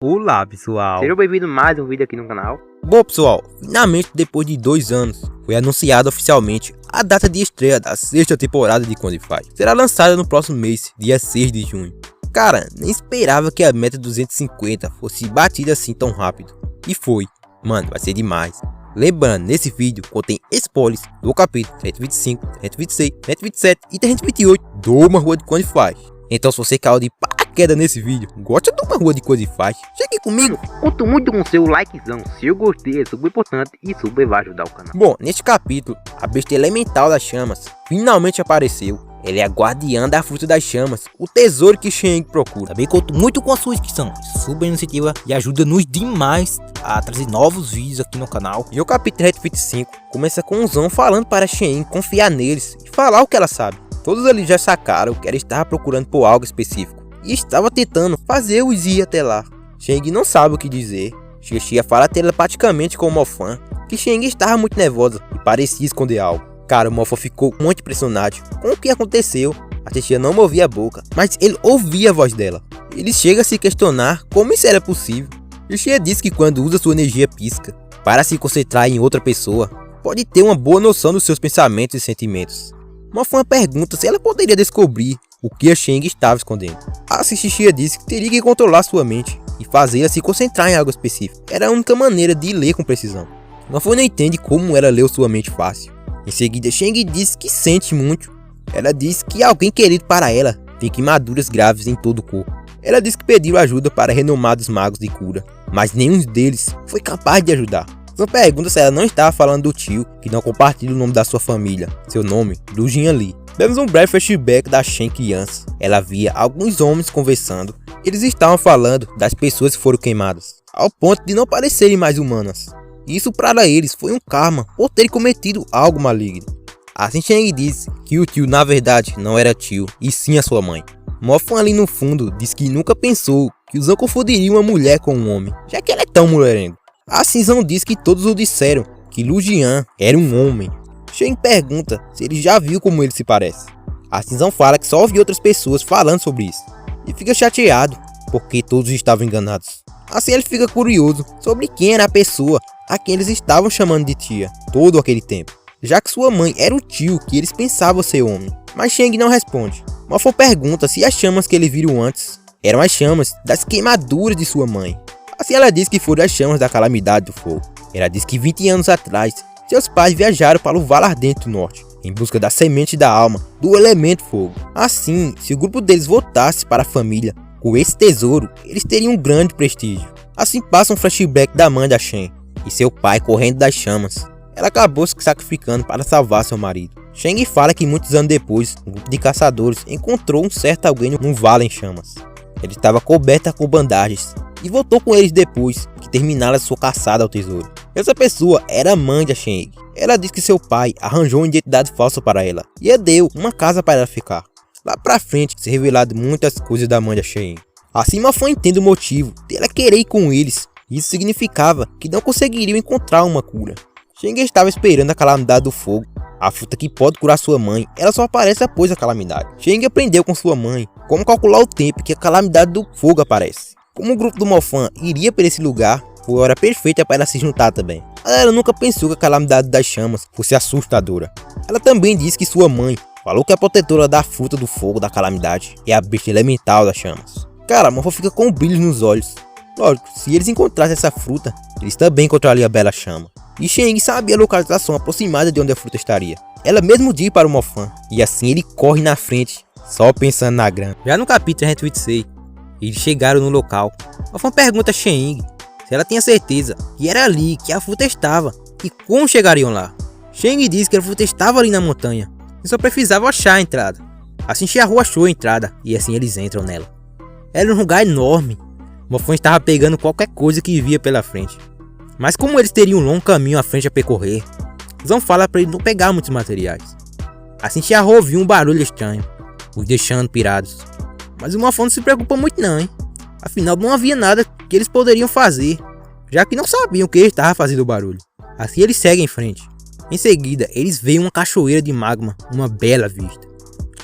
Olá pessoal, Sejam bem-vindos a mais um vídeo aqui no canal. Bom pessoal, finalmente depois de 2 anos, foi anunciada oficialmente a data de estreia da 6ª temporada de Quantify. Será lançada no próximo mês, dia 6 de junho. Cara, nem esperava que a meta 250 fosse batida assim tão rápido. E foi. Mano, vai ser demais. Lembrando, nesse vídeo contém spoilers do capítulo 125, 126, 127 e 128 do Uma Rua de Quantify. Então se você caiu de paraquedas nesse vídeo, gosta de Uma Rua de Quantify, chegue comigo. Conto muito com seu likezão, se eu gostei é super importante e super vai ajudar o canal. Bom, neste capítulo, a besta elemental das chamas finalmente apareceu. Ela é a guardiã da fruta das chamas, o tesouro que Shang procura. também conto muito com a sua inscrição, super iniciativa e ajuda-nos demais a trazer novos vídeos aqui no canal. E o capítulo 125 começa com o Zão falando para Shang confiar neles e falar o que ela sabe. Todos ali já sacaram que ela estava procurando por algo específico e estava tentando fazer-os ir até lá. Shang não sabe o que dizer. Xia fala telepaticamente com o Mofan que Shang estava muito nervosa e parecia esconder algo. Cara, o Mofan ficou muito impressionado com o que aconteceu. A Xia não movia a boca, mas ele ouvia a voz dela. Ele chega a se questionar como isso era possível. Xia diz que quando usa sua energia psíquica para se concentrar em outra pessoa, pode ter uma boa noção dos seus pensamentos e sentimentos. Mofan pergunta se ela poderia descobrir o que a Shang estava escondendo. Assim, Xia disse que teria que controlar sua mente e fazê-la se concentrar em algo específico. Era a única maneira de ler com precisão. Mofan não entende como ela leu sua mente fácil. Em seguida, Shang diz que sente muito. Ela diz que alguém querido para ela tem queimaduras graves em todo o corpo. Ela diz que pediu ajuda para renomados magos de cura, mas nenhum deles foi capaz de ajudar. Zan pergunta se ela não estava falando do tio que não compartilha o nome da sua família, seu nome, Lu Jianli. Vemos um breve flashback da Shen criança. Ela via alguns homens conversando. Eles estavam falando das pessoas que foram queimadas, ao ponto de não parecerem mais humanas. Isso para eles foi um karma por terem cometido algo maligno. Assim Shang disse que o tio na verdade não era tio, e sim a sua mãe. Mofan ali no fundo diz que nunca pensou que Zan confundiria uma mulher com um homem, já que ela é tão mulherengo. Assim Zan diz que todos o disseram que Lu Jian era um homem. Shang pergunta se ele já viu como ele se parece. Assim Zan fala que só ouviu outras pessoas falando sobre isso, e fica chateado porque todos estavam enganados. Assim ele fica curioso sobre quem era a pessoa a quem eles estavam chamando de tia todo aquele tempo, já que sua mãe era o tio que eles pensavam ser homem. Mas Shang não responde. Mofan pergunta se as chamas que ele viram antes eram as chamas das queimaduras de sua mãe. Assim ela diz que foram as chamas da calamidade do fogo. Ela diz que 20 anos atrás, seus pais viajaram para o Vale Ardente do Norte, em busca da semente da alma, do elemento fogo. Assim, se o grupo deles voltasse para a família com esse tesouro, eles teriam um grande prestígio. Assim passa um flashback da mãe da Shen e seu pai correndo das chamas. Ela acabou se sacrificando para salvar seu marido. Shang fala que muitos anos depois, um grupo de caçadores encontrou um certo alguém num vale em chamas. Ele estava coberta com bandagens e voltou com eles depois que terminaram sua caçada ao tesouro. Essa pessoa era a mãe da Shang. Ela diz que seu pai arranjou uma identidade falsa para ela e a deu uma casa para ela ficar. Lá pra frente se revelado muitas coisas da mãe da Shang. Assim Mofan entende o motivo dela querer ir com eles. Isso significava que não conseguiriam encontrar uma cura. Shang estava esperando a calamidade do fogo, a fruta que pode curar sua mãe. Ela só aparece após a calamidade. Shang aprendeu com sua mãe como calcular o tempo que a calamidade do fogo aparece. Como o grupo do Mofan iria para esse lugar, foi a hora perfeita para ela se juntar também. Ela nunca pensou que a calamidade das chamas fosse assustadora. Ela também disse que sua mãe falou que a protetora da fruta do fogo da calamidade é a besta elemental das chamas. Cara, Mofan fica com brilhos nos olhos. Lógico, se eles encontrassem essa fruta, eles também encontrariam a bela chama. E Shang sabia a localização aproximada de onde a fruta estaria. Ela mesmo disse para o Mofan, e assim ele corre na frente, só pensando na grana. Já no capítulo 126, eles chegaram no local. Mofan pergunta a Shang se ela tinha certeza que era ali que a fruta estava e como chegariam lá. Shang diz que a fruta estava ali na montanha e só precisava achar a entrada. Assim Xiahou achou a entrada e assim eles entram nela. Era um lugar enorme. Mofan estava pegando qualquer coisa que via pela frente. Mas como eles teriam um longo caminho à frente a percorrer, Zan fala para ele não pegar muitos materiais. Assim Xiahou ouviu um barulho estranho, os deixando pirados. Mas o Mofan não se preocupa muito não, hein? Afinal não havia nada que eles poderiam fazer, já que não sabiam o que ele estava fazendo o barulho. Assim eles seguem em frente. Em seguida eles veem uma cachoeira de magma, uma bela vista.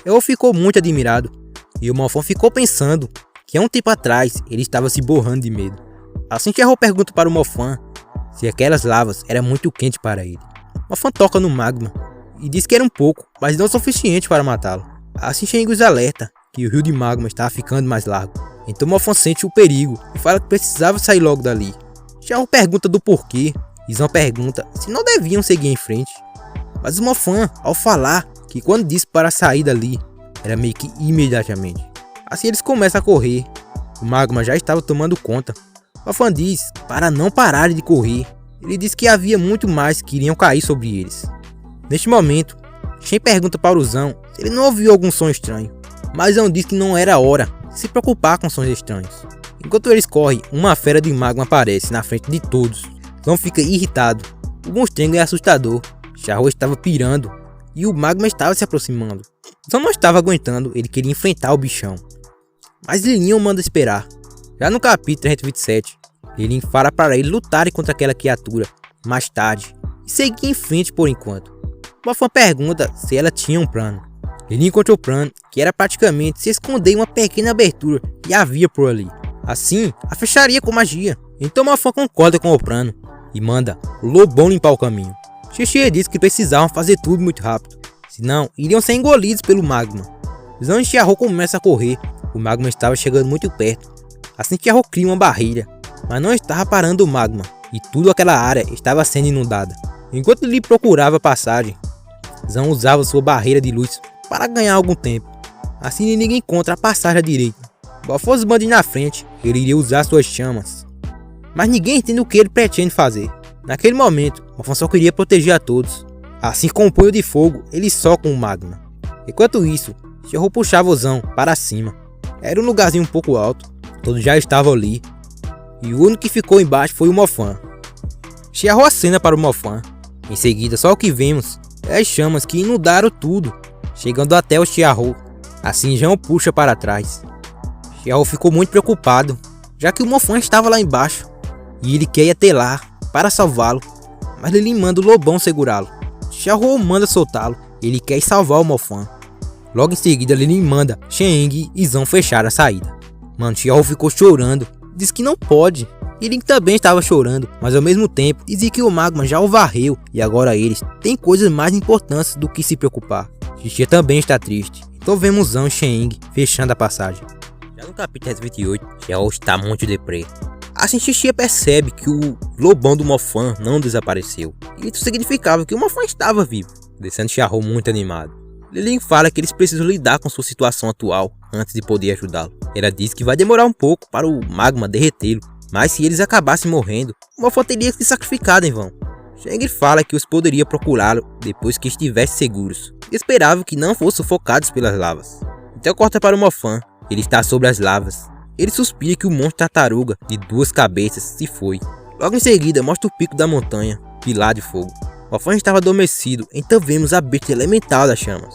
Eu ficou muito admirado, e o Mofan ficou pensando que há um tempo atrás ele estava se borrando de medo. Assim Xiahou pergunta para o Mofan se aquelas lavas eram muito quentes para ele. Mofan toca no magma e diz que era um pouco, mas não o suficiente para matá-lo. Assim Shen os alerta que o rio de magma estava ficando mais largo. Então Mofan sente o perigo e fala que precisava sair logo dali. Xiahou pergunta do porquê e Zhang pergunta se não deviam seguir em frente. Mas o Mofan, ao falar que quando disse para sair dali, era meio que imediatamente. Assim eles começam a correr. O magma já estava tomando conta. Mofan diz para não pararem de correr. Ele diz que havia muito mais que iriam cair sobre eles. Neste momento, Shen pergunta para o Zhang se ele não ouviu algum som estranho. Mas Zhang diz que não era hora de se preocupar com sons estranhos. Enquanto eles correm, uma fera de magma aparece na frente de todos. Zhang fica irritado. O monstrengo é assustador. Xiahou estava pirando e o magma estava se aproximando. Zhang não estava aguentando, ele queria enfrentar o bichão. Mas Lin manda esperar. Já no capítulo 327, Lin fala para ele lutarem contra aquela criatura mais tarde e seguir em frente por enquanto. Mofan pergunta se ela tinha um plano. Lin encontra o plano, que era praticamente se esconder em uma pequena abertura que havia por ali. Assim, a fecharia com magia. Então Mofan concorda com o plano e manda o lobão limpar o caminho. Xie diz que precisavam fazer tudo muito rápido, senão iriam ser engolidos pelo magma. Zhang e Xiahou começam a correr. O magma estava chegando muito perto. Assim Xiahou cria uma barreira, mas não estava parando o magma, e toda aquela área estava sendo inundada. Enquanto ele procurava passagem, Zhang usava sua barreira de luz para ganhar algum tempo. Assim ninguém encontra a passagem à direita. Qual fosse os bandidos na frente, ele iria usar suas chamas. Mas ninguém entende o que ele pretende fazer. Naquele momento, Mofan só queria proteger a todos. Assim com o punho de fogo, ele soca o magma. Enquanto isso, Xiahou puxava o Zhang para cima. Era um lugarzinho um pouco alto, todos já estavam ali. E o único que ficou embaixo foi o Mofan. Xiahou acena para o Mofan. Em seguida, só o que vemos é as chamas que inundaram tudo, chegando até o Xiahou. Assim Zhang o puxa para trás. Xiahou ficou muito preocupado, já que o Mofan estava lá embaixo e ele quer ir até lá para salvá-lo, mas Lin manda o lobão segurá-lo. Xiahou manda soltá-lo, ele quer salvar o Mofan. Logo em seguida Lin manda Shen e Zhang fechar a saída. Mano, Xiahou ficou chorando, diz que não pode. Lin também estava chorando, mas ao mesmo tempo dizia que o magma já o varreu e agora eles têm coisas mais importantes do que se preocupar. Xie também está triste, então vemos Zhang e Shen fechando a passagem. Já no capítulo 28, Xiahou está muito deprê. Assim Xie percebe que o lobão do Mofan não desapareceu. Isso significava que o Mofan estava vivo, deixando Xiahou muito animado. Lin fala que eles precisam lidar com sua situação atual antes de poder ajudá-lo. Ela diz que vai demorar um pouco para o magma derretê-lo, mas se eles acabassem morrendo, o Mofan teria se sacrificado em vão. Shen fala que os poderia procurá-lo depois que estivessem seguros. Esperava que não fossem sufocados pelas lavas. Então corta para o Mofan, ele está sobre as lavas. Ele suspira que o monstro tartaruga de 2 cabeças se foi. Logo em seguida mostra o pico da montanha, pilar de fogo. Mofan estava adormecido, então vemos a besta elemental das chamas.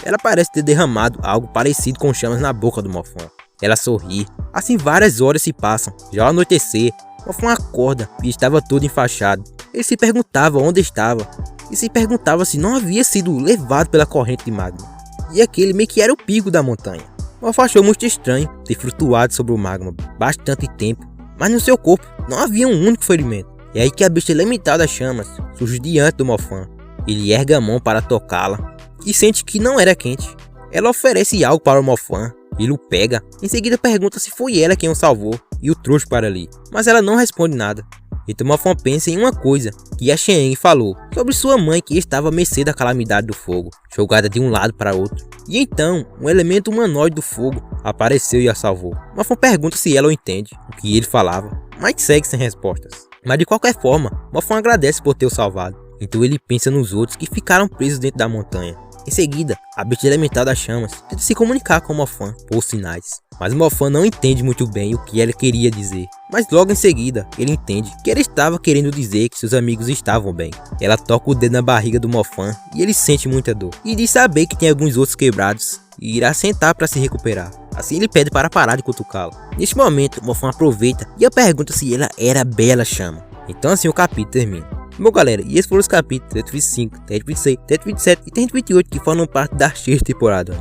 Ela parece ter derramado algo parecido com chamas na boca do Mofan. Ela sorri. Assim várias horas se passam. Já ao anoitecer, Mofan acorda e estava todo enfaixado. Ele se perguntava onde estava e se perguntava se não havia sido levado pela corrente de magma. E aquele meio que era o pico da montanha. Mofan achou muito estranho ter flutuado sobre o magma bastante tempo, mas no seu corpo não havia um único ferimento. É aí que a besta elemental das chamas surge diante do Mofan. Ele ergue a mão para tocá-la e sente que não era quente. Ela oferece algo para o Mofan, ele o pega, em seguida pergunta se foi ela quem o salvou e o trouxe para ali, mas ela não responde nada. Então Mofan pensa em uma coisa que a Shen falou sobre sua mãe que estava à mercê da calamidade do fogo, jogada de um lado para outro. E então, um elemento humanoide do fogo apareceu e a salvou. Mofan pergunta se ela o entende, o que ele falava, mas segue sem respostas. Mas de qualquer forma, Mofan agradece por ter o salvado. Então ele pensa nos outros que ficaram presos dentro da montanha. Em seguida, a besta elemental das chamas tenta se comunicar com o Mofan por sinais. Mas o Mofan não entende muito bem o que ela queria dizer. Mas logo em seguida, ele entende que ela estava querendo dizer que seus amigos estavam bem. Ela toca o dedo na barriga do Mofan e ele sente muita dor. E diz saber que tem alguns ossos quebrados e irá sentar para se recuperar. Assim ele pede para parar de cutucá-lo. Neste momento, Mofan aproveita e a pergunta se ela era a Bela Chama. Então assim o capítulo termina. Bom galera, e esses foram os capítulos 325, 326, 327 e 328 que formam parte da sexta temporada.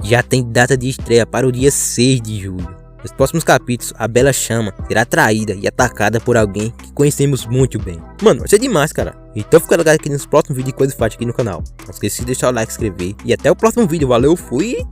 Já tem data de estreia para o dia 6 de julho. Nos próximos capítulos, a Bela Chama será traída e atacada por alguém que conhecemos muito bem. Mano, vai ser demais, cara. Então fica ligado aqui nos próximos vídeos de Coisa Fácil aqui no canal. Não esqueça de deixar o like, se inscrever. E até o próximo vídeo. Valeu, fui!